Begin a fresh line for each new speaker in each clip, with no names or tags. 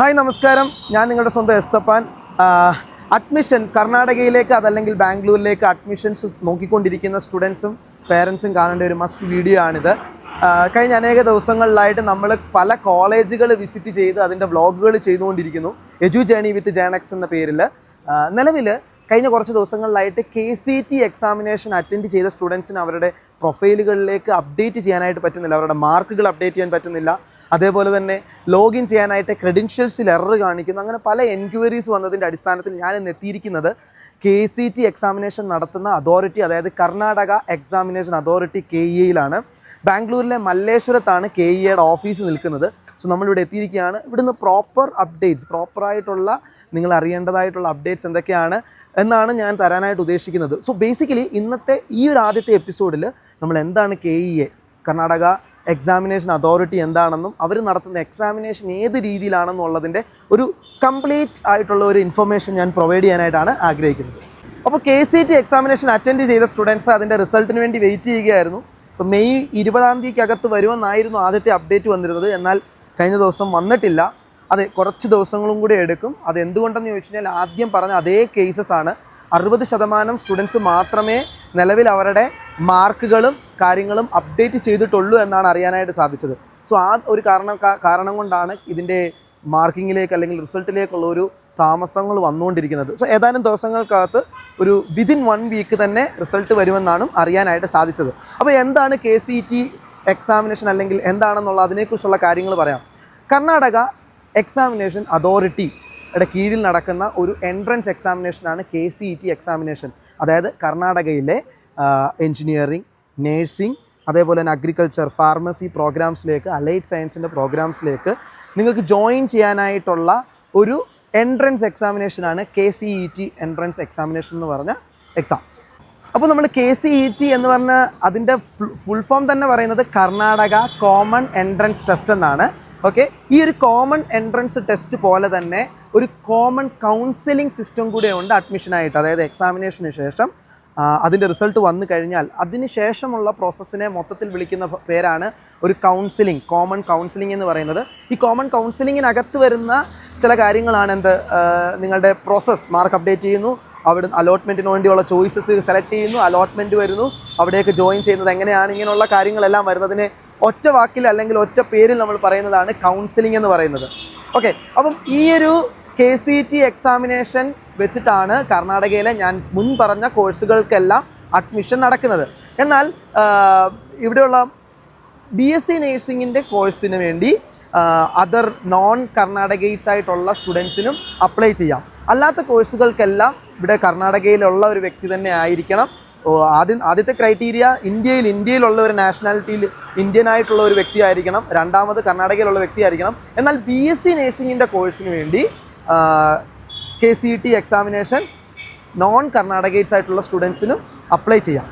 Hi നമസ്കാരം, ഞാൻ നിങ്ങളുടെ സ്വന്തം എസ്തപ്പാൻ. അഡ്മിഷൻ കർണാടകയിലേക്ക് അതല്ലെങ്കിൽ ബാംഗ്ലൂരിലേക്ക് അഡ്മിഷൻസ് നോക്കിക്കൊണ്ടിരിക്കുന്ന സ്റ്റുഡൻസും പേരൻസും കാണേണ്ട ഒരു മസ്റ്റ് വീഡിയോ ആണിത്. കഴിഞ്ഞ അനേക ദിവസങ്ങളിലായിട്ട് നമ്മൾ പല കോളേജുകൾ വിസിറ്റ് ചെയ്ത് അതിൻ്റെ വ്ളോഗുകൾ ചെയ്തുകൊണ്ടിരിക്കുന്നു. എജു ജേണി വിത്ത് ജേണക്സ് എന്ന പേരിൽ. നിലവിൽ കഴിഞ്ഞ കുറച്ച് ദിവസങ്ങളിലായിട്ട് KCET എക്സാമിനേഷൻ അറ്റൻഡ് ചെയ്ത സ്റ്റുഡൻസിന് അവരുടെ പ്രൊഫൈലുകളിലേക്ക് അപ്ഡേറ്റ് ചെയ്യാനായിട്ട് പറ്റുന്നില്ല, അവരുടെ മാർക്കുകൾ അപ്ഡേറ്റ് ചെയ്യാൻ പറ്റുന്നില്ല. അതേപോലെ തന്നെ ലോഗിൻ ചെയ്യാനായിട്ട് ക്രെഡൻഷ്യൽസിൽ എറർ കാണിക്കുന്നു. അങ്ങനെ പല എൻക്വയറീസ് വന്നതിൻ്റെ അടിസ്ഥാനത്തിൽ ഞാൻ ഇന്ന് എത്തിയിരിക്കുന്നത് KCET എക്സാമിനേഷൻ നടത്തുന്ന അതോറിറ്റി, അതായത് കർണാടക എക്സാമിനേഷൻ അതോറിറ്റി KEAയിലാണ്. ബാംഗ്ലൂരിലെ മല്ലേശ്വരത്താണ് KEAയുടെ ഓഫീസ് നിൽക്കുന്നത്. സോ നമ്മളിവിടെ എത്തിയിരിക്കുകയാണ്. ഇവിടുന്ന് പ്രോപ്പറായിട്ടുള്ള നിങ്ങൾ അറിയേണ്ടതായിട്ടുള്ള അപ്ഡേറ്റ്സ് എന്തൊക്കെയാണ് എന്നാണ് ഞാൻ തരാനായിട്ട് ഉദ്ദേശിക്കുന്നത്. സോ ബേസിക്കലി ഇന്നത്തെ ഈ ഒരു ആദ്യത്തെ എപ്പിസോഡിൽ നമ്മൾ എന്താണ് KEA, കർണാടക എക്സാമിനേഷൻ അതോറിറ്റി എന്താണെന്നും അവർ നടത്തുന്ന എക്സാമിനേഷൻ ഏത് രീതിയിലാണെന്നുള്ളതിൻ്റെ ഒരു കംപ്ലീറ്റ് ആയിട്ടുള്ള ഒരു ഇൻഫർമേഷൻ ഞാൻ പ്രൊവൈഡ് ചെയ്യാനായിട്ടാണ് ആഗ്രഹിക്കുന്നത്. അപ്പോൾ KCET എക്സാമിനേഷൻ അറ്റൻഡ് ചെയ്ത സ്റ്റുഡൻസ് അതിൻ്റെ റിസൾട്ടിന് വേണ്ടി വെയിറ്റ് ചെയ്യുകയായിരുന്നു. ഇപ്പോൾ മെയ് 20 വരുമെന്നായിരുന്നു ആദ്യത്തെ അപ്ഡേറ്റ് വന്നിരുന്നത്. എന്നാൽ കഴിഞ്ഞ ദിവസം വന്നിട്ടില്ല. അത് കുറച്ച് ദിവസങ്ങളും കൂടി എടുക്കും. അത് എന്തുകൊണ്ടെന്ന് ചോദിച്ചു കഴിഞ്ഞാൽ ആദ്യം പറഞ്ഞ അതേ കേസസ് ആണ്. 60% സ്റ്റുഡൻസ് മാത്രമേ നിലവിൽ അവരുടെ മാർക്കുകളും കാര്യങ്ങളും അപ്ഡേറ്റ് ചെയ്തിട്ടുള്ളൂ എന്നാണ് അറിയാനായിട്ട് സാധിച്ചത്. സോ ആ ഒരു കാരണം കൊണ്ടാണ് ഇതിൻ്റെ മാർക്കിങ്ങിലേക്ക് അല്ലെങ്കിൽ റിസൾട്ടിലേക്കുള്ള ഒരു താമസങ്ങൾ വന്നുകൊണ്ടിരിക്കുന്നത്. സോ ഏതാനും ദിവസങ്ങൾക്കകത്ത് ഒരു വിതിൻ 1 വീക്ക് തന്നെ റിസൾട്ട് വരുമെന്നാണ് അറിയാനായിട്ട് സാധിച്ചത്. അപ്പോൾ എന്താണ് KCET എക്സാമിനേഷൻ അല്ലെങ്കിൽ എന്താണെന്നുള്ള അതിനെക്കുറിച്ചുള്ള കാര്യങ്ങൾ പറയാം. കർണാടക എക്സാമിനേഷൻ അതോറിറ്റിയുടെ കീഴിൽ നടക്കുന്ന ഒരു എൻട്രൻസ് എക്സാമിനേഷനാണ് KCET എക്സാമിനേഷൻ. അതായത് കർണാടകയിലെ എൻജിനീയറിംഗ്, നേഴ്സിംഗ്, അതേപോലെ തന്നെ അഗ്രികൾച്ചർ, ഫാർമസി പ്രോഗ്രാംസിലേക്ക്, അലൈഡ് സയൻസിൻ്റെ പ്രോഗ്രാംസിലേക്ക് നിങ്ങൾക്ക് ജോയിൻ ചെയ്യാനായിട്ടുള്ള ഒരു എൻട്രൻസ് എക്സാമിനേഷനാണ് KCET എൻട്രൻസ് എക്സാമിനേഷൻ എന്ന് പറഞ്ഞ എക്സാം. അപ്പോൾ നമ്മൾ KCET എന്ന് പറഞ്ഞ അതിൻ്റെ ഫുൾ ഫോം തന്നെ പറയുന്നത് കർണാടക കോമൺ എൻട്രൻസ് ടെസ്റ്റ് എന്നാണ്. ഓക്കെ, ഈ ഒരു കോമൺ എൻട്രൻസ് ടെസ്റ്റ് പോലെ തന്നെ ഒരു കോമൺ കൗൺസിലിംഗ് സിസ്റ്റം കൂടെ ഉണ്ട് അഡ്മിഷനായിട്ട്. അതായത് എക്സാമിനേഷന് ശേഷം അതിൻ്റെ റിസൾട്ട് വന്നു കഴിഞ്ഞാൽ അതിന് ശേഷമുള്ള പ്രോസസ്സിനെ മൊത്തത്തിൽ വിളിക്കുന്ന പേരാണ് ഒരു കൗൺസിലിംഗ്, കോമൺ കൗൺസിലിംഗ് എന്ന് പറയുന്നത്. ഈ കോമൺ കൗൺസിലിങ്ങിനകത്ത് വരുന്ന ചില കാര്യങ്ങളാണ് നിങ്ങളുടെ പ്രോസസ്സ്. മാർക്ക് അപ്ഡേറ്റ് ചെയ്യുന്നു, അവിടെ അലോട്ട്മെൻറ്റിന് വേണ്ടിയുള്ള ചോയ്സസ് സെലക്ട് ചെയ്യുന്നു, അലോട്ട്മെൻറ്റ് വരുന്നു, അവിടേക്ക് ജോയിൻ ചെയ്യുന്നത് എങ്ങനെയാണ്, ഇങ്ങനെയുള്ള കാര്യങ്ങളെല്ലാം വരുന്നതിനെ ഒറ്റ വാക്കിൽ അല്ലെങ്കിൽ ഒറ്റ പേരിൽ നമ്മൾ പറയുന്നതാണ് കൗൺസിലിംഗ് എന്ന് പറയുന്നത്. ഓക്കെ, അപ്പം ഈ ഒരു KCET എക്സാമിനേഷൻ വെച്ചിട്ടാണ് കർണാടകയിലെ ഞാൻ മുൻ പറഞ്ഞ കോഴ്സുകൾക്കെല്ലാം അഡ്മിഷൻ നടക്കുന്നത്. എന്നാൽ ഇവിടെയുള്ള BSc നേഴ്സിംഗിൻ്റെ കോഴ്സിന് വേണ്ടി അതർ നോൺ കർണാടകൈറ്റ്സ് ആയിട്ടുള്ള സ്റ്റുഡൻസിനും അപ്ലൈ ചെയ്യാം. അല്ലാത്ത കോഴ്സുകൾക്കെല്ലാം ഇവിടെ കർണാടകയിലുള്ള ഒരു വ്യക്തി തന്നെ ആയിരിക്കണം. ആദ്യത്തെ ക്രൈറ്റീരിയ ഇന്ത്യയിലുള്ള ഒരു നാഷണാലിറ്റിയിൽ ഇന്ത്യൻ ആയിട്ടുള്ള ഒരു വ്യക്തി ആയിരിക്കണം. രണ്ടാമത് കർണാടകയിലുള്ള വ്യക്തി ആയിരിക്കണം. എന്നാൽ BSc നേഴ്സിംഗിൻ്റെ കോഴ്സിന് വേണ്ടി KCET എക്സാമിനേഷൻ നോൺ കർണാടകൈറ്റ്സ് ആയിട്ടുള്ള സ്റ്റുഡൻസിനും അപ്ലൈ ചെയ്യാം.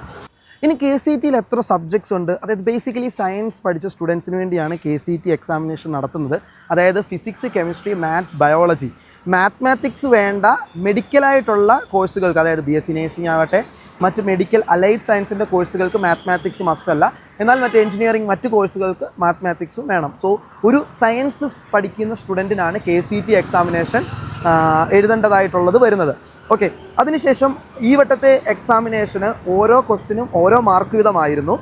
ഇനി KCETയിൽ എത്ര സബ്ജക്ട്സ് ഉണ്ട്? അതായത് ബേസിക്കലി സയൻസ് പഠിച്ച സ്റ്റുഡൻസിന് വേണ്ടിയാണ് KCET എക്സാമിനേഷൻ നടത്തുന്നത്. അതായത് physics, chemistry, maths, biology, mathematics വേണ്ട മെഡിക്കലായിട്ടുള്ള കോഴ്സുകൾക്ക്, അതായത് BSc നേഴ്സിംഗ് ആവട്ടെ, മറ്റ് മെഡിക്കൽ അലൈഡ് സയൻസിൻ്റെ കോഴ്സുകൾക്ക് മാത്തമാറ്റിക്സ് മസ്റ്റ് അല്ല. എന്നാൽ മറ്റ് എഞ്ചിനീയറിംഗ് മറ്റ് കോഴ്സുകൾക്ക് മാത്തമാറ്റിക്സും വേണം. സോ ഒരു സയൻസ് പഠിക്കുന്ന സ്റ്റുഡൻറ്റിനാണ് KCET എക്സാമിനേഷൻ എഴുതേണ്ടതായിട്ടുള്ളത് വരുന്നത്. ഓക്കെ, അതിനുശേഷം ഈ വട്ടത്തെ എക്സാമിനേഷന് ഓരോ ക്വസ്റ്റിനും ഓരോ മാർക്ക് വീതമായിരുന്നു.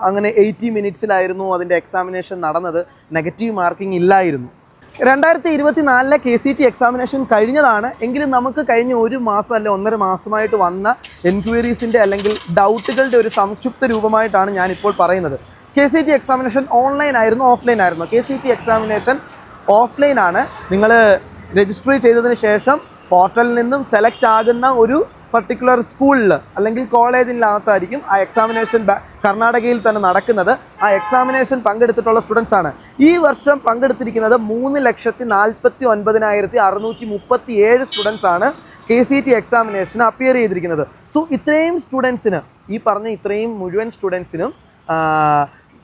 അങ്ങനെ 80 മിനിറ്റ്സിലായിരുന്നു അതിൻ്റെ എക്സാമിനേഷൻ നടന്നത്. നെഗറ്റീവ് മാർക്കിംഗ് ഇല്ലായിരുന്നു. 2024 KCET എക്സാമിനേഷൻ കഴിഞ്ഞതാണ്. എങ്കിലും നമുക്ക് കഴിഞ്ഞ 1 മാസം അല്ലെ 1.5 മാസമായിട്ട് വന്ന എൻക്വയറീസിൻ്റെ അല്ലെങ്കിൽ ഡൗട്ടുകളുടെ ഒരു സംക്ഷിപ്ത രൂപമായിട്ടാണ് ഞാനിപ്പോൾ പറയുന്നത്. KCET എക്സാമിനേഷൻ ഓൺലൈൻ ആയിരുന്നു, ഓഫ്ലൈൻ ആയിരുന്നു? KCET എക്സാമിനേഷൻ ഓഫ്ലൈൻ ആണ്. നിങ്ങൾ രജിസ്റ്റർ ചെയ്തതിന് ശേഷം പോർട്ടലിൽ നിന്നും സെലക്ട് ആകുന്ന ഒരു പർട്ടിക്കുലർ സ്കൂളിൽ അല്ലെങ്കിൽ കോളേജിനകത്തായിരിക്കും ആ എക്സാമിനേഷൻ കർണാടകയിൽ തന്നെ നടക്കുന്നത്. ആ എക്സാമിനേഷൻ പങ്കെടുത്തിട്ടുള്ള സ്റ്റുഡൻസ് ആണ് ഈ വർഷം പങ്കെടുത്തിരിക്കുന്നത്. 3,89,637 സ്റ്റുഡൻസ് ആണ് KCET എക്സാമിനേഷന് അപ്പിയർ ചെയ്തിരിക്കുന്നത്. സോ ഇത്രയും സ്റ്റുഡൻസിന്, ഈ പറഞ്ഞ ഇത്രയും മുഴുവൻ സ്റ്റുഡൻസിനും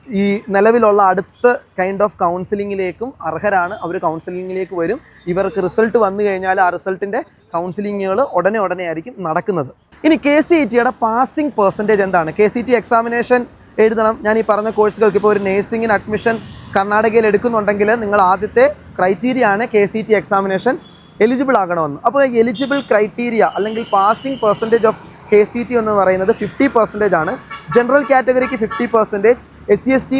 ഈ നിലവിലുള്ള അടുത്ത കൈൻഡ് ഓഫ് കൗൺസിലിങ്ങിലേക്കും അർഹരാണ്. അവർ കൗൺസിലിങ്ങിലേക്ക് വരും. ഇവർക്ക് റിസൾട്ട് വന്നു കഴിഞ്ഞാൽ ആ റിസൾട്ടിൻ്റെ കൗൺസിലിങ്ങുകൾ ഉടനെ ആയിരിക്കും നടക്കുന്നത്. ഇനി KCETയുടെ പാസിംഗ് പെർസെൻറ്റേജ് എന്താണ്? KCET എക്സാമിനേഷൻ എഴുതണം. ഞാൻ ഈ പറഞ്ഞ കോഴ്സുകൾക്ക് ഇപ്പോൾ ഒരു നേഴ്സിംഗിന് അഡ്മിഷൻ കർണാടകയിൽ എടുക്കുന്നുണ്ടെങ്കിൽ നിങ്ങൾ ആദ്യത്തെ ക്രൈറ്റീരിയ ആണ് KCET എക്സാമിനേഷൻ എലിജിബിൾ ആകണമെന്ന്. അപ്പോൾ എലിജിബിൾ ക്രൈറ്റീരിയ അല്ലെങ്കിൽ പാസിംഗ് പെർസെൻറ്റേജ് ഓഫ് KCET എന്ന് പറയുന്നത് 50% ആണ്. ജനറൽ കാറ്റഗറിക്ക് 50%, SC/ST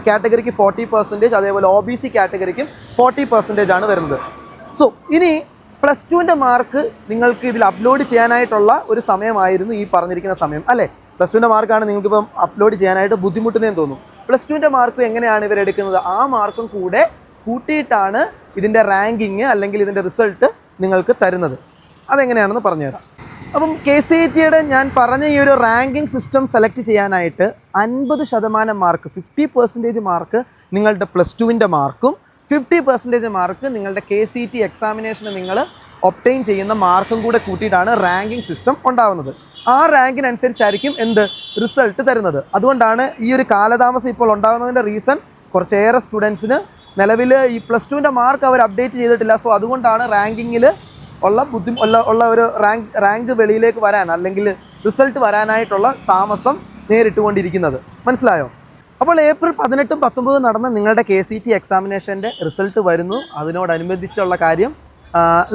കാറ്റഗറിക്ക് 40%, അതേപോലെ OBC കാറ്റഗറിക്കും 40% ആണ് വരുന്നത്. സോ ഇനി +2ൻ്റെ മാർക്ക് നിങ്ങൾക്ക് ഇതിൽ അപ്ലോഡ് ചെയ്യാനായിട്ടുള്ള ഒരു സമയമായിരുന്നു ഈ പറഞ്ഞിരിക്കുന്ന സമയം, അല്ലേ? +2ൻ്റെ മാർക്കാണ് നിങ്ങൾക്കിപ്പം അപ്ലോഡ് ചെയ്യാനായിട്ട് ബുദ്ധിമുട്ടുന്നതെന്ന് തോന്നുന്നു. +2ൻ്റെ മാർക്ക് എങ്ങനെയാണ് ഇവരെടുക്കുന്നത്? ആ മാർക്കും കൂടെ കൂട്ടിയിട്ടാണ് ഇതിൻ്റെ റാങ്കിങ് അല്ലെങ്കിൽ ഇതിൻ്റെ റിസൾട്ട് നിങ്ങൾക്ക് തരുന്നത്. അതെങ്ങനെയാണെന്ന് പറഞ്ഞുതരാം. അപ്പം KCETയുടെ ഞാൻ പറഞ്ഞ ഈ ഒരു റാങ്കിങ് സിസ്റ്റം സെലക്ട് ചെയ്യാനായിട്ട് 50% മാർക്ക്, 50% മാർക്ക് നിങ്ങളുടെ +2ൻ്റെ മാർക്കും 50% മാർക്ക് നിങ്ങളുടെ KCET എക്സാമിനേഷന് നിങ്ങൾ ഒബ്റ്റെയിൻ ചെയ്യുന്ന മാർക്കും കൂടെ കൂട്ടിയിട്ടാണ് റാങ്കിങ് സിസ്റ്റം ഉണ്ടാകുന്നത്. ആ റാങ്കിനനുസരിച്ചായിരിക്കും റിസൾട്ട് തരുന്നത്. അതുകൊണ്ടാണ് ഈ ഒരു കാലതാമസം ഇപ്പോൾ ഉണ്ടാകുന്നതിൻ്റെ റീസൺ കുറച്ചേറെ സ്റ്റുഡൻസിന് നിലവിൽ ഈ +2ൻ്റെ മാർക്ക് അവർ അപ്ഡേറ്റ് ചെയ്തിട്ടില്ല. സോ അതുകൊണ്ടാണ് റാങ്കിങ്ങിൽ ഉള്ള ഒരു റാങ്ക് വെളിയിലേക്ക് വരാൻ അല്ലെങ്കിൽ റിസൾട്ട് വരാനായിട്ടുള്ള താമസം നേരിട്ടുകൊണ്ടിരിക്കുന്നത്. മനസ്സിലായോ? അപ്പോൾ ഏപ്രിൽ 18, 19 നടന്ന നിങ്ങളുടെ KCET എക്സാമിനേഷൻ്റെ റിസൾട്ട് വരുന്നു. അതിനോടനുബന്ധിച്ചുള്ള കാര്യം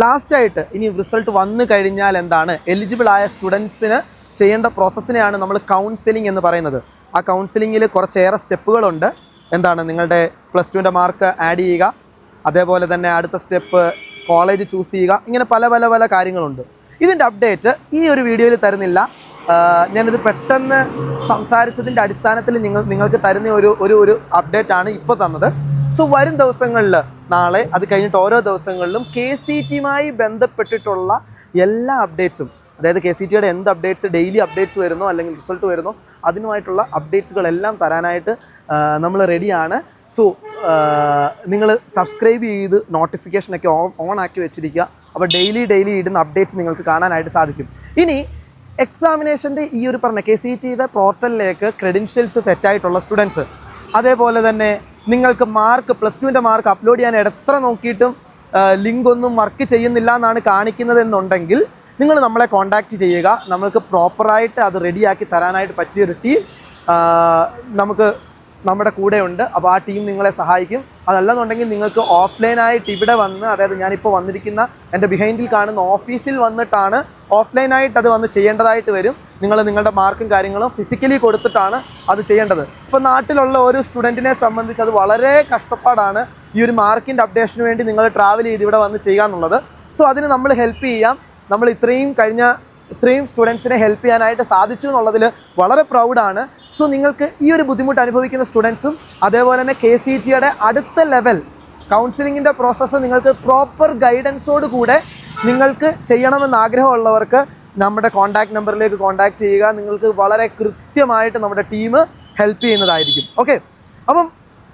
ലാസ്റ്റായിട്ട് ഇനി റിസൾട്ട് വന്നു കഴിഞ്ഞാൽ എന്താണ് എലിജിബിൾ ആയ സ്റ്റുഡൻസിന് ചെയ്യേണ്ട പ്രോസസ്സിനെയാണ് നമ്മൾ കൗൺസിലിംഗ് എന്ന് പറയുന്നത്. ആ കൗൺസിലിങ്ങിൽ കുറച്ചേറെ സ്റ്റെപ്പുകളുണ്ട്. എന്താണ്? നിങ്ങളുടെ +2ൻ്റെ മാർക്ക് ആഡ് ചെയ്യുക, അതേപോലെ തന്നെ അടുത്ത സ്റ്റെപ്പ് കോളേജ് ചൂസ് ചെയ്യുക, ഇങ്ങനെ പല കാര്യങ്ങളുണ്ട്. ഇതിൻ്റെ അപ്ഡേറ്റ് ഈ ഒരു വീഡിയോയിൽ തരുന്നില്ല. ഞാനിത് പെട്ടെന്ന് സംസാരിച്ചതിൻ്റെ അടിസ്ഥാനത്തിൽ നിങ്ങൾക്ക് തരുന്ന ഒരു അപ്ഡേറ്റ് ആണ് ഇപ്പോൾ തന്നത്. സോ വരും ദിവസങ്ങളിൽ, നാളെ, അത് കഴിഞ്ഞിട്ട് ഓരോ ദിവസങ്ങളിലും KCETയുമായി ബന്ധപ്പെട്ടിട്ടുള്ള എല്ലാ അപ്ഡേറ്റ്സും, അതായത് KCETയുടെ എന്ത് അപ്ഡേറ്റ്സ്, ഡെയിലി അപ്ഡേറ്റ്സ് വരുന്നോ അല്ലെങ്കിൽ റിസൾട്ട് വരുന്നോ അതിനുമായിട്ടുള്ള അപ്ഡേറ്റ്സുകളെല്ലാം തരാനായിട്ട് നമ്മൾ റെഡിയാണ്. സോ നിങ്ങൾ സബ്സ്ക്രൈബ് ചെയ്ത് നോട്ടിഫിക്കേഷനൊക്കെ ഓൺ ആക്കി വെച്ചിരിക്കുക. അപ്പോൾ ഡെയിലി ഇടുന്ന അപ്ഡേറ്റ്സ് നിങ്ങൾക്ക് കാണാനായിട്ട് സാധിക്കും. ഇനി എക്സാമിനേഷൻ്റെ ഈ ഒരു പറഞ്ഞ KCETയുടെ പോർട്ടലിലേക്ക് ക്രെഡൻഷ്യൽസ് തെറ്റായിട്ടുള്ള സ്റ്റുഡൻസ്, അതേപോലെ തന്നെ നിങ്ങൾക്ക് മാർക്ക് +2ൻ്റെ മാർക്ക് അപ്ലോഡ് ചെയ്യാൻ എത്ര നോക്കിയിട്ടും ലിങ്ക് ഒന്നും വർക്ക് ചെയ്യുന്നില്ല എന്നാണ് കാണിക്കുന്നത് എന്നുണ്ടെങ്കിൽ നിങ്ങൾ നമ്മളെ കോൺടാക്റ്റ് ചെയ്യുക. നമ്മൾക്ക് പ്രോപ്പറായിട്ട് അത് റെഡിയാക്കി തരാനായിട്ട് പറ്റിയൊരു ടീം നമ്മുടെ കൂടെയുണ്ട്. അപ്പോൾ ആ ടീം നിങ്ങളെ സഹായിക്കും. അതല്ലെന്നുണ്ടെങ്കിൽ നിങ്ങൾക്ക് ഓഫ്ലൈനായിട്ട് ഇവിടെ വന്ന്, അതായത് ഞാനിപ്പോൾ വന്നിരിക്കുന്ന എൻ്റെ ബിഹൈൻഡിൽ കാണുന്ന ഓഫീസിൽ വന്നിട്ടാണ് ഓഫ്ലൈനായിട്ട് അത് വന്ന് ചെയ്യേണ്ടതായിട്ട് വരും. നിങ്ങളുടെ മാർക്കും കാര്യങ്ങളും ഫിസിക്കലി കൊടുത്തിട്ടാണ് അത് ചെയ്യേണ്ടത്. ഇപ്പോൾ നാട്ടിലുള്ള ഒരു സ്റ്റുഡൻറ്റിനെ സംബന്ധിച്ച് അത് വളരെ കഷ്ടപ്പാടാണ് ഈ ഒരു മാർക്കിൻ്റെ അപ്ഡേഷന് വേണ്ടി നിങ്ങൾ ട്രാവൽ ചെയ്ത് ഇവിടെ വന്ന് ചെയ്യുക എന്നുള്ളത്. സോ അതിന് നമ്മൾ ഹെൽപ്പ് ചെയ്യാം. നമ്മൾ ഇത്രയും സ്റ്റുഡൻസിനെ ഹെൽപ്പ് ചെയ്യാനായിട്ട് സാധിച്ചു എന്നുള്ളതിൽ വളരെ പ്രൗഡാണ്. സോ നിങ്ങൾക്ക് ഈ ഒരു ബുദ്ധിമുട്ട് അനുഭവിക്കുന്ന സ്റ്റുഡൻസും അതേപോലെ തന്നെ KCETയുടെ അടുത്ത ലെവൽ കൗൺസിലിങ്ങിൻ്റെ പ്രോസസ്സ് നിങ്ങൾക്ക് പ്രോപ്പർ ഗൈഡൻസോട് കൂടെ നിങ്ങൾക്ക് ചെയ്യണമെന്ന് ആഗ്രഹമുള്ളവർക്ക് നമ്മുടെ കോൺടാക്റ്റ് നമ്പറിലേക്ക് കോൺടാക്റ്റ് ചെയ്യുക. നിങ്ങൾക്ക് വളരെ കൃത്യമായിട്ട് നമ്മുടെ ടീം ഹെൽപ്പ് ചെയ്യുന്നതായിരിക്കും. ഓക്കെ, അപ്പം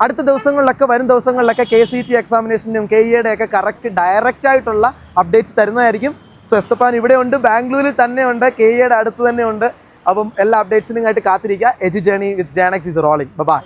അടുത്ത ദിവസങ്ങളിലൊക്കെ, വരും ദിവസങ്ങളിലൊക്കെ KCET എക്സാമിനേഷൻ്റെയും KEയുടെ ഒക്കെ ഡയറക്റ്റായിട്ടുള്ള അപ്ഡേറ്റ്സ് തരുന്നതായിരിക്കും. സോ എസ്തപ്പാൻ ഇവിടെ ഉണ്ട്, ബാംഗ്ലൂരിൽ തന്നെ ഉണ്ട്, KEയുടെ അടുത്ത് തന്നെ ഉണ്ട്. അപ്പം എല്ലാ അപ്ഡേറ്റ്സിനും ആയിട്ട് കാത്തിരിക്കുക. Edu journey with Janaks is rolling. By.